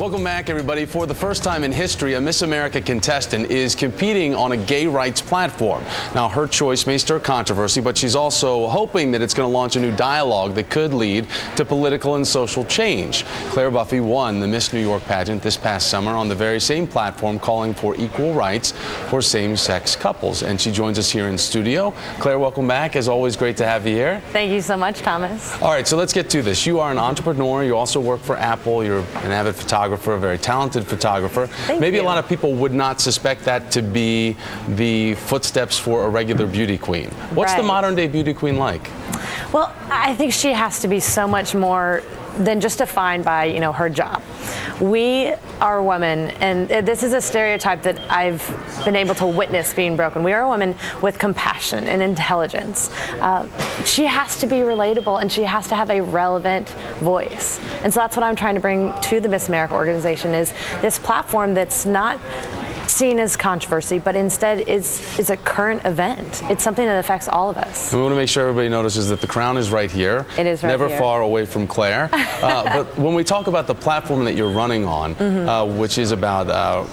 Welcome back, everybody. For the first time in history, a Miss America contestant is competing on a gay rights platform. Now, her choice may stir controversy, but she's also hoping that it's going to launch a new dialogue that could lead to political and social change. Claire Buffie won the Miss New York pageant this past summer on the very same platform, calling for equal rights for same-sex couples. And she joins us here in studio. Claire, welcome back. As always, great to have you here. Thank you so much, Thomas. All right, so let's get to this. You are an entrepreneur. You also work for Apple. You're an avid photographer, a very talented photographer. Maybe a lot of people would not suspect that to be the footsteps for a regular beauty queen. What's the modern day beauty queen like? Well, I think she has to be so much more than just defined by, her job. We are women, and this is a stereotype that I've been able to witness being broken. We are a woman with compassion and intelligence. She has to be relatable, and she has to have a relevant voice. And so that's what I'm trying to bring to the Miss America organization, is this platform that's not seen as controversy, but instead is a current event. It's something that affects all of us. We want to make sure everybody notices that the crown is right here. It is right Never here. far away from Claire. But when we talk about the platform that you're running on, which is about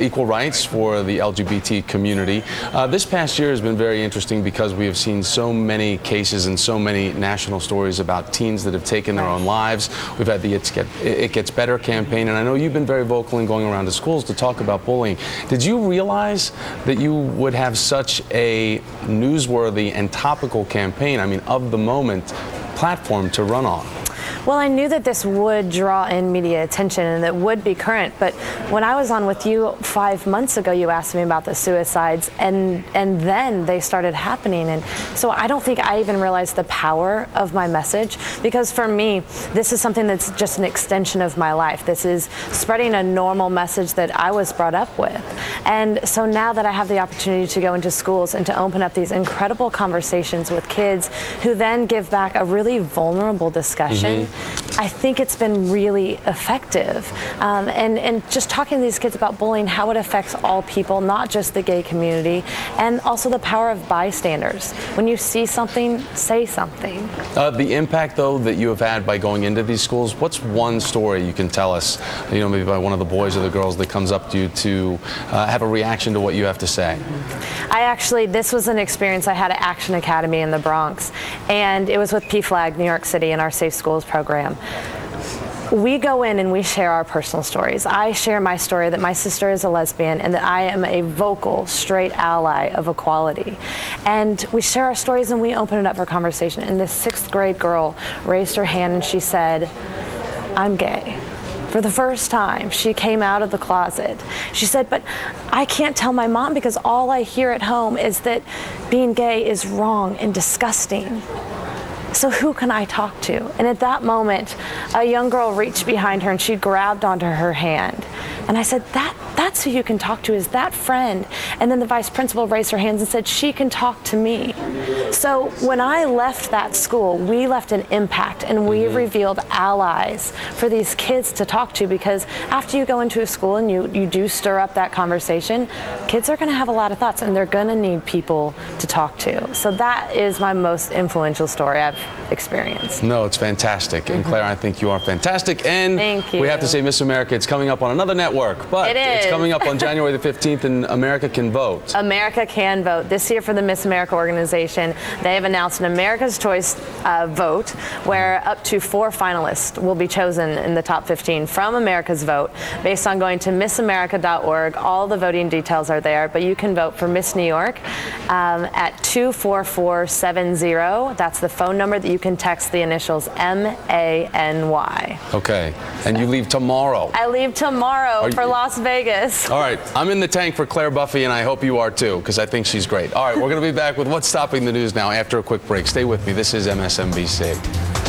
equal rights for the LGBT community, this past year has been very interesting because we have seen so many cases and so many national stories about teens that have taken their own lives. We've had the It Gets Better campaign, and I know you've been very vocal in going around to schools to talk about bullying. Did you realize that you would have such a newsworthy and topical campaign, of the moment platform to run on? Well, I knew that this would draw in media attention and that would be current, but when I was on with you 5 months ago, you asked me about the suicides, and then they started happening, and so I don't think I even realized the power of my message, because for me, this is something that's just an extension of my life. This is spreading a normal message that I was brought up with. And so now that I have the opportunity to go into schools and to open up these incredible conversations with kids who then give back a really vulnerable discussion, I think it's been really effective. And just talking to these kids about bullying, how it affects all people, not just the gay community, and also the power of bystanders. When you see something, say something. The impact, though, that you have had by going into these schools, what's one story you can tell us, maybe by one of the boys or the girls that comes up to you to have a reaction to what you have to say? This was an experience I had at Action Academy in the Bronx, and it was with PFLAG New York City in our Safe Schools program. We go in and we share our personal stories. I share my story that my sister is a lesbian and that I am a vocal, straight ally of equality. And we share our stories and we open it up for conversation. And this 6th grade girl raised her hand and she said, "I'm gay." For the first time, she came out of the closet. She said, "But I can't tell my mom because all I hear at home is that being gay is wrong and disgusting. So who can I talk to?" And at that moment, a young girl reached behind her and she grabbed onto her hand. And I said, that's who you can talk to, is that friend. And then the vice principal raised her hands and said, "She can talk to me." So when I left that school, we left an impact, and we revealed allies for these kids to talk to, because after you go into a school and you do stir up that conversation, kids are going to have a lot of thoughts and they're going to need people to talk to. So that is my most influential story I've experienced. No, it's fantastic. And Claire, I think you are fantastic. And thank you. We have to say Miss America, it's coming up on another network, but it's coming up on January the 15th, and America Can Vote. America Can Vote. This year for the Miss America organization, they have announced an America's Choice vote where up to 4 finalists will be chosen in the top 15 from America's Vote based on going to missamerica.org. All the voting details are there, but you can vote for Miss New York at 24470. That's the phone number that you can text the initials MANY. Okay. And you leave tomorrow. I leave tomorrow for Las Vegas. All right. I'm in the tank for Claire Buffie, and I hope you are too, because I think she's great. All right. We're going to be back with What's Stopping the News now after a quick break. Stay with me. This is MSNBC.